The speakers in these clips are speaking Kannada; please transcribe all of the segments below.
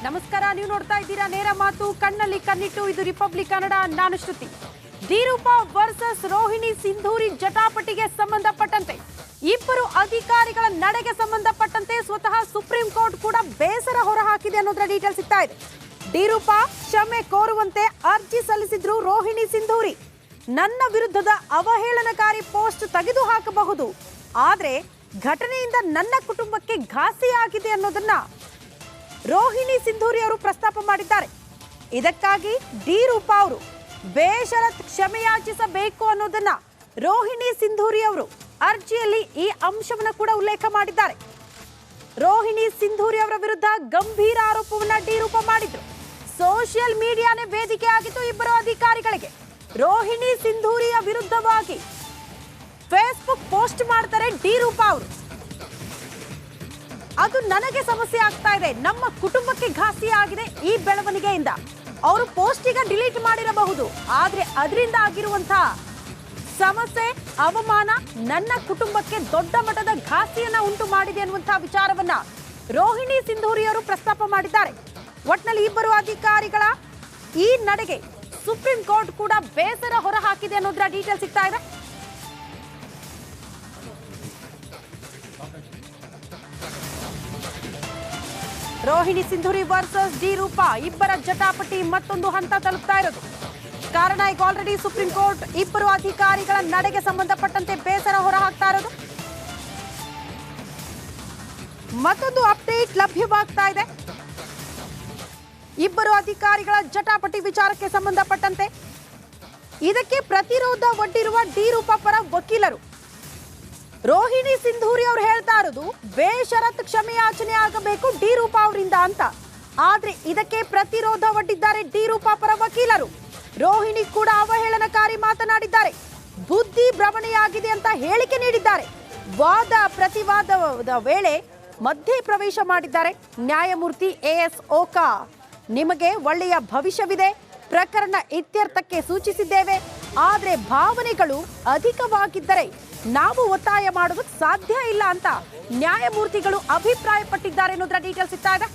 ನಮಸ್ಕಾರ, ನೀವು ನೋಡ್ತಾ ಇದ್ದೀರಾ ನೇರ ಮಾತು ಕಣ್ಣಲ್ಲಿ ಕಣ್ಣಿಟ್ಟು. ಇದು ರಿಪಬ್ಲಿಕ್ ಕನ್ನಡ, ನಾನು ಶ್ರುತಿ. ಡಿ-ರೂಪಾ ವರ್ಸಸ್ ರೋಹಿಣಿ ಸಿಂಧೂರಿ ಜಟಾಪಟಿಗೆ ಸಂಬಂಧಪಟ್ಟಂತೆ ಇಬ್ಬರು ಅಧಿಕಾರಿಗಳ ನಡೆಗೆ ಸಂಬಂಧಪಟ್ಟಂತೆ ಸ್ವತಃ ಸುಪ್ರೀಂ ಕೋರ್ಟ್ ಕೂಡ ಬೇಸರ ಹೊರಹಾಕಿದೆ ಅನ್ನೋದರ ಡೀಟೇಲ್ ಸಿಗ್ತಾ ಇದೆ. ಡಿ-ರೂಪಾ ಕ್ಷಮೆ ಕೋರುವಂತೆ ಅರ್ಜಿ ಸಲ್ಲಿಸಿದ್ರು ರೋಹಿಣಿ ಸಿಂಧೂರಿ. ನನ್ನ ವಿರುದ್ಧದ ಅವಹೇಳನಕಾರಿ ಪೋಸ್ಟ್ ತೆಗೆದು ಹಾಕಬಹುದು, ಆದ್ರೆ ಘಟನೆಯಿಂದ ನನ್ನ ಕುಟುಂಬಕ್ಕೆ ಘಾಸಿಯಾಗಿದೆ ಅನ್ನೋದನ್ನ ರೋಹಿಣಿ ಸಿಂಧೂರಿ ಅವರು ಪ್ರಸ್ತಾಪ ಮಾಡಿದ್ದಾರೆ. ಇದಕ್ಕಾಗಿ ಡಿ-ರೂಪಾ ಅವರು ಬೇಷರತ್ ಕ್ಷಮೆಯಾಚಿಸಬೇಕು ಅನ್ನೋದನ್ನ ರೋಹಿಣಿ ಸಿಂಧೂರಿ ಅವರು ಅರ್ಜಿಯಲ್ಲಿ ಈ ಅಂಶವನ್ನು ಕೂಡ ಉಲ್ಲೇಖ ಮಾಡಿದ್ದಾರೆ. ರೋಹಿಣಿ ಸಿಂಧೂರಿ ಅವರ ವಿರುದ್ಧ ಗಂಭೀರ ಆರೋಪವನ್ನ ಡಿ-ರೂಪಾ ಮಾಡಿದ್ರು. ಸೋಷಿಯಲ್ ಮೀಡಿಯಾನೇ ವೇದಿಕೆ ಆಗಿತ್ತು ಇಬ್ಬರು ಅಧಿಕಾರಿಗಳಿಗೆ. ರೋಹಿಣಿ ಸಿಂಧೂರಿಯ ವಿರುದ್ಧವಾಗಿ ಫೇಸ್ಬುಕ್ ಪೋಸ್ಟ್ ಮಾಡ್ತಾರೆ ಡಿ-ರೂಪಾ ಅವರು. ಅದು ನನಗೆ ಸಮಸ್ಯೆ ಆಗ್ತಾ ಇದೆ, ನಮ್ಮ ಕುಟುಂಬಕ್ಕೆ ಘಾಸಿ ಆಗಿದೆ ಈ ಬೆಳವಣಿಗೆಯಿಂದ. ಅವರು ಪೋಸ್ಟ್ ಈಗ ಡಿಲೀಟ್ ಮಾಡಿರಬಹುದು, ಆದ್ರೆ ಅದರಿಂದ ಆಗಿರುವಂತಹ ಸಮಸ್ಯೆ, ಅವಮಾನ ನನ್ನ ಕುಟುಂಬಕ್ಕೆ ದೊಡ್ಡ ಮಟ್ಟದ ಘಾಸಿಯನ್ನ ಉಂಟು ಮಾಡಿದೆ ಅನ್ನುವಂತಹ ವಿಚಾರವನ್ನ ರೋಹಿಣಿ ಸಿಂಧೂರಿ ಅವರು ಪ್ರಸ್ತಾಪ ಮಾಡಿದ್ದಾರೆ. ಒಟ್ನಲ್ಲಿ ಇಬ್ಬರು ಅಧಿಕಾರಿಗಳ ಈ ನಡೆಗೆ ಸುಪ್ರೀಂ ಕೋರ್ಟ್ ಕೂಡ ಬೇಸರ ಹೊರಹಾಕಿದೆ ಅನ್ನೋದರ ಡೀಟೇಲ್ ಸಿಗ್ತಾ ಇದೆ. ರೋಹಿಣಿ ಸಿಂಧೂರಿ ವರ್ಸಸ್ ಡಿ-ರೂಪಾ ಇಬ್ಬರ ಜಟಾಪಟಿ ಮತ್ತೊಂದು ಹಂತ ತಲುಪ್ತಾ ಇರೋದು. ಕಾರಣ ಈಗ ಆಲ್ರೆಡಿ ಸುಪ್ರೀಂ ಕೋರ್ಟ್ ಇಬ್ಬರು ಅಧಿಕಾರಿಗಳ ನಡೆಗೆ ಸಂಬಂಧಪಟ್ಟಂತೆ ಬೇಸರ ಹೊರಹಾಕ್ತಾ ಇರೋದು. ಮತ್ತೊಂದು ಅಪ್ಡೇಟ್ ಲಭ್ಯವಾಗ್ತಾ ಇದೆ. ಇಬ್ಬರು ಅಧಿಕಾರಿಗಳ ಜಟಾಪಟಿ ವಿಚಾರಕ್ಕೆ ಸಂಬಂಧಪಟ್ಟಂತೆ ಇದಕ್ಕೆ ಪ್ರತಿರೋಧ ಒಡ್ಡಿರುವ ಡಿ-ರೂಪಾ ಪರ ವಕೀಲರು. ರೋಹಿಣಿ ಸಿಂಧೂರಿ ಅವರು ಹೇಳ್ತಾ ಇರೋದು ಬೇಷರತ್ ಕ್ಷಮೆಯಾಚನೆ ಆಗಬೇಕು ಡಿ-ರೂಪಾ ಅವರಿಂದ ಅಂತ. ಆದ್ರೆ ಇದಕ್ಕೆ ಪ್ರತಿರೋಧ ಒಡ್ಡಿದ್ದಾರೆ ಡಿ-ರೂಪಾ ಪರ ವಕೀಲರು. ರೋಹಿಣಿ ಕೂಡ ಅವಹೇಳನಕಾರಿ ಮಾತನಾಡಿದ್ದಾರೆ, ಬುದ್ಧಿ ಭ್ರಮಣೆಯಾಗಿದೆ ಅಂತ ಹೇಳಿಕೆ ನೀಡಿದ್ದಾರೆ. ವಾದ ಪ್ರತಿವಾದದ ವೇಳೆ ಮಧ್ಯೆ ಪ್ರವೇಶ ಮಾಡಿದ್ದಾರೆ ನ್ಯಾಯಮೂರ್ತಿ ಎಎಸ್ ಓಕಾ. ನಿಮಗೆ ಒಳ್ಳೆಯ ಭವಿಷ್ಯವಿದೆ, ಪ್ರಕರಣ ಇತ್ಯರ್ಥಕ್ಕೆ ಸೂಚಿಸಿದ್ದೇವೆ, ಆದ್ರೆ ಭಾವನೆಗಳು ಅಧಿಕವಾಗಿದ್ದರೆ ನಾವು ಒತ್ತಾಯ ಮಾಡೋದಕ್ಕೆ ಸಾಧ್ಯ ಇಲ್ಲ ಅಂತ ನ್ಯಾಯಮೂರ್ತಿಗಳು ಅಭಿಪ್ರಾಯಪಟ್ಟಿದ್ದಾರೆ ಅನ್ನೋದರ ಡೀಟೇಲ್ಸ್ ಸಿಗ್ತಾ ಇದೆ.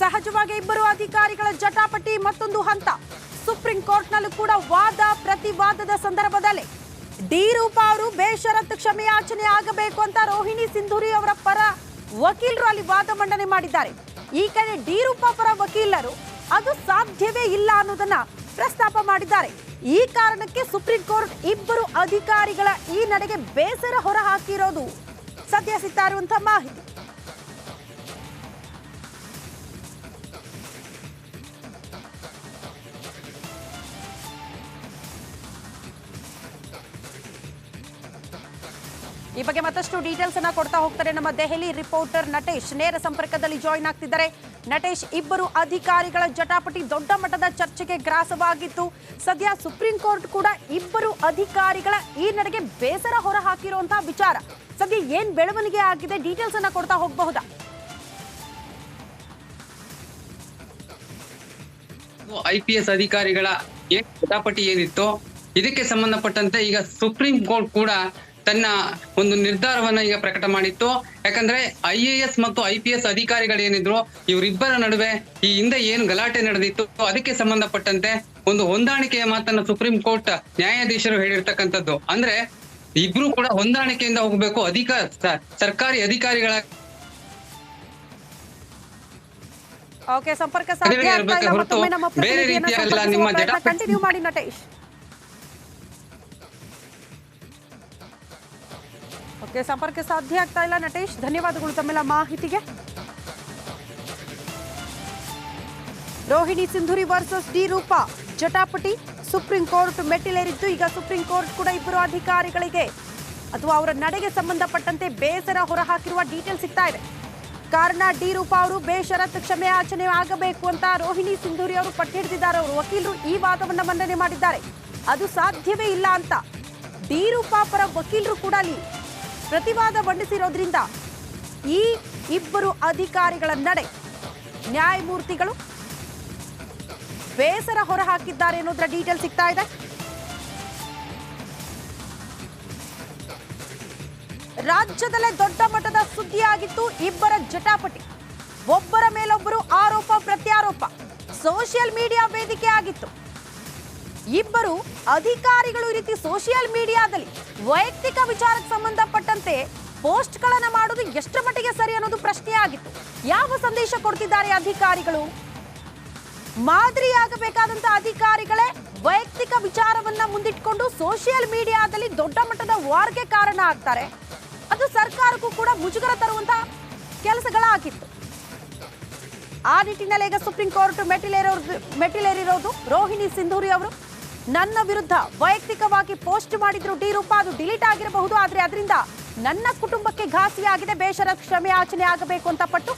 ಸಹಜವಾಗಿ ಇಬ್ಬರು ಅಧಿಕಾರಿಗಳ ಜಟಾಪಟಿ ಮತ್ತೊಂದು ಹಂತ. ಸುಪ್ರೀಂ ಕೋರ್ಟ್ನಲ್ಲೂ ಕೂಡ ವಾದ ಪ್ರತಿವಾದದ ಸಂದರ್ಭದಲ್ಲಿ ಡಿ-ರೂಪಾ ಅವರು ಬೇಷರತ್ ಕ್ಷಮೆಯಾಚನೆ ಆಗಬೇಕು ಅಂತ ರೋಹಿಣಿ ಸಿಂಧೂರಿ ಅವರ ಪರ ವಕೀಲರು ಅಲ್ಲಿ ವಾದ ಮಂಡನೆ ಮಾಡಿದ್ದಾರೆ. ಈ ಕಡೆ ಡಿ-ರೂಪಾ ಪರ ವಕೀಲರು ಅದು ಸಾಧ್ಯವೇ ಇಲ್ಲ ಅನ್ನೋದನ್ನ ಪ್ರಸ್ತಾಪ ಮಾಡಿದ್ದಾರೆ. ಈ ಕಾರಣಕ್ಕೆ ಸುಪ್ರೀಂ ಕೋರ್ಟ್ ಇಬ್ಬರು ಅಧಿಕಾರಿಗಳ ಈ ನಡೆಗೆ ಬೇಸರ ಹೊರಹಾಕಿರೋದು ಸದ್ಯ ಸಿಗ್ತಾ ಇರುವಂತಹ ಮಾಹಿತಿ. ಈ ಬಗ್ಗೆ ಮತ್ತಷ್ಟು ಡೀಟೇಲ್ಸ್ ಅನ್ನ ಕೊಡ್ತಾ ಹೋಗ್ತಾರೆ ನಮ್ಮ ದೆಹಲಿ ರಿಪೋರ್ಟರ್ ನಟೇಶ್. ನೇರ ಸಂಪರ್ಕದಲ್ಲಿ ಜಾಯಿನ್ ಆಗ್ತಿದ್ದಾರೆ. ನಟೇಶ್, ಇಬ್ಬರು ಅಧಿಕಾರಿಗಳ ಜಟಾಪಟಿ ದೊಡ್ಡ ಮಟ್ಟದ ಚರ್ಚೆಗೆ ಗ್ರಾಸವಾಗಿತ್ತು. ಸದ್ಯ ಸುಪ್ರೀಂ ಕೋರ್ಟ್ ಕೂಡ ಇಬ್ಬರು ಅಧಿಕಾರಿಗಳ ಈ ನಡೆಗೆ ಬೇಸರ ಹೊರ ಹಾಕಿರುವಂತಹ ವಿಚಾರ, ಸದ್ಯ ಏನ್ ಬೆಳವಣಿಗೆ ಆಗಿದೆ, ಡೀಟೇಲ್ಸ್ ಅನ್ನ ಕೊಡ್ತಾ ಹೋಗಬಹುದಾ? IPS ಅಧಿಕಾರಿಗಳ ಜಟಾಪಟಿ ಏನಿತ್ತು ಇದಕ್ಕೆ ಸಂಬಂಧಪಟ್ಟಂತೆ ಈಗ ಸುಪ್ರೀಂ ಕೋರ್ಟ್ ಕೂಡ ತನ್ನ ಒಂದು ನಿರ್ಧಾರವನ್ನ ಈಗ ಪ್ರಕಟ ಮಾಡಿತ್ತು. ಯಾಕಂದ್ರೆ IAS ಮತ್ತು IPS ಅಧಿಕಾರಿಗಳೇನಿದ್ರು ಇವರಿಬ್ಬರ ನಡುವೆ ಈ ಹಿಂದೆ ಏನು ಗಲಾಟೆ ನಡೆದಿತ್ತು ಅದಕ್ಕೆ ಸಂಬಂಧಪಟ್ಟಂತೆ ಒಂದು ಹೊಂದಾಣಿಕೆಯ ಮಾತನ್ನ ಸುಪ್ರೀಂ ಕೋರ್ಟ್ ನ್ಯಾಯಾಧೀಶರು ಹೇಳಿರ್ತಕ್ಕಂಥದ್ದು. ಅಂದ್ರೆ ಇಬ್ರು ಕೂಡ ಹೊಂದಾಣಿಕೆಯಿಂದ ಹೋಗ್ಬೇಕು, ಸರ್ಕಾರಿ ಅಧಿಕಾರಿಗಳ ಸಂಪರ್ಕ ಸಾಧ್ಯ ಆಗ್ತಾ ಇಲ್ಲ. ಮತ್ತೊಮ್ಮೆ ನಮ್ಮ ಬೇರೆ ರೀತಿಯಲ್ಲ ನಿಮ್ಮ ಜಟಾಪಟಿ ಕಂಟಿನ್ಯೂ ಮಾಡಿ ನಟೇಶ್. ಸಂಪರ್ಕ ಸಾಧ್ಯ ಆಗ್ತಾ ಇಲ್ಲ ನಟೇಶ್, ಧನ್ಯವಾದಗಳು ತಮ್ಮೆಲ್ಲ ಮಾಹಿತಿಗೆ. Rohini Sindhuri versus ಡಿ-ರೂಪಾ ಜಟಾಪಟಿ supreme court ಮೆಟ್ಟಿಲೇರಿದ್ದು. ಈಗ ಸುಪ್ರೀಂ ಕೋರ್ಟ್ ಕೂಡ ಇಬ್ಬರು ಅಧಿಕಾರಿಗಳಿಗೆ ಅಥವಾ ಅವರ ನಡೆಗೆ ಸಂಬಂಧಪಟ್ಟಂತೆ ಬೇಸರ ಹೊರಹಾಕಿರುವ ಡೀಟೇಲ್ ಸಿಗ್ತಾ ಇದೆ. ಕಾರಣ ಡಿ-ರೂಪಾ ಅವರು ಬೇಷರತ್ ಕ್ಷಮೆಯಾಚನೆ ಆಗಬೇಕು ಅಂತ ರೋಹಿಣಿ ಸಿಂಧೂರಿ ಅವರು ಪಟ್ಟು ಹಿಡಿದಿದ್ದಾರೆ. ಅವರು ವಕೀಲರು ಈ ವಾದವನ್ನ ಮಂಡನೆ ಮಾಡಿದ್ದಾರೆ, ಅದು ಸಾಧ್ಯವೇ ಇಲ್ಲ ಅಂತ. ಡಿ-ರೂಪಾ ಪರ ವಕೀಲರು ಕೂಡ ಅಲ್ಲಿ ಪ್ರತಿವಾದ ಮಂಡಿಸಿರೋದ್ರಿಂದ ಈ ಇಬ್ಬರು ಅಧಿಕಾರಿಗಳ ನಡೆ ನ್ಯಾಯಮೂರ್ತಿಗಳು ಬೇಸರ ಹೊರಹಾಕಿದ್ದಾರೆ ಅನ್ನೋದರ ಡೀಟೇಲ್ ಸಿಗ್ತಾ ಇದೆ. ರಾಜ್ಯದಲ್ಲೇ ದೊಡ್ಡ ಮಟ್ಟದ ಸುದ್ದಿಯಾಗಿತ್ತು ಇಬ್ಬರ ಜಟಾಪಟಿ. ಒಬ್ಬರ ಮೇಲೊಬ್ಬರು ಆರೋಪ ಪ್ರತ್ಯಾರೋಪ ಸೋಷಿಯಲ್ ಮೀಡಿಯಾ ವೇದಿಕೆ ಆಗಿತ್ತು. ಇಬ್ಬರು ಅಧಿಕಾರಿಗಳು ಈ ರೀತಿ ಸೋಷಿಯಲ್ ಮೀಡಿಯಾದಲ್ಲಿ ವೈಯಕ್ತಿಕ ವಿಚಾರಕ್ಕೆ ಸಂಬಂಧಪಟ್ಟಂತೆ ಪೋಸ್ಟ್ಗಳನ್ನು ಮಾಡೋದು ಎಷ್ಟರ ಮಟ್ಟಿಗೆ ಸರಿ ಅನ್ನೋದು ಪ್ರಶ್ನೆ ಆಗಿತ್ತು. ಯಾವ ಸಂದೇಶ ಕೊಡ್ತಿದ್ದಾರೆ ಅಧಿಕಾರಿಗಳು? ಮಾದರಿಯಾಗಬೇಕಾದಂತ ಅಧಿಕಾರಿಗಳೇ ವೈಯಕ್ತಿಕ ವಿಚಾರವನ್ನ ಮುಂದಿಟ್ಕೊಂಡು ಸೋಷಿಯಲ್ ಮೀಡಿಯಾದಲ್ಲಿ ದೊಡ್ಡ ಮಟ್ಟದ ವಾರ್ಗೆ ಕಾರಣ ಆಗ್ತಾರೆ. ಅದು ಸರ್ಕಾರಕ್ಕೂ ಕೂಡ ಮುಜುಗರ ತರುವಂತಹ ಕೆಲಸಗಳಾಗಿತ್ತು. ಆ ನಿಟ್ಟಿನಲ್ಲಿ ಈಗ ಸುಪ್ರೀಂ ಕೋರ್ಟ್ ಮೆಟ್ಟಿಲೇರಿರೋದು ರೋಹಿಣಿ ಸಿಂಧೂರಿ ಅವರು. ನನ್ನ ವಿರುದ್ಧ ವೈಯಕ್ತಿಕವಾಗಿ ಪೋಸ್ಟ್ ಮಾಡಿದ್ರು ಡಿ-ರೂಪಾ, ಅದು ಡಿಲೀಟ್ ಆಗಿರಬಹುದು, ಆದ್ರೆ ಅದರಿಂದ ನನ್ನ ಕುಟುಂಬಕ್ಕೆ ಘಾಸಿಯಾಗಿದೆ, ಬೇಷರ ಕ್ಷಮೆ ಯಾಚನೆ ಆಗಬೇಕು ಅಂತ ಪಟ್ಟು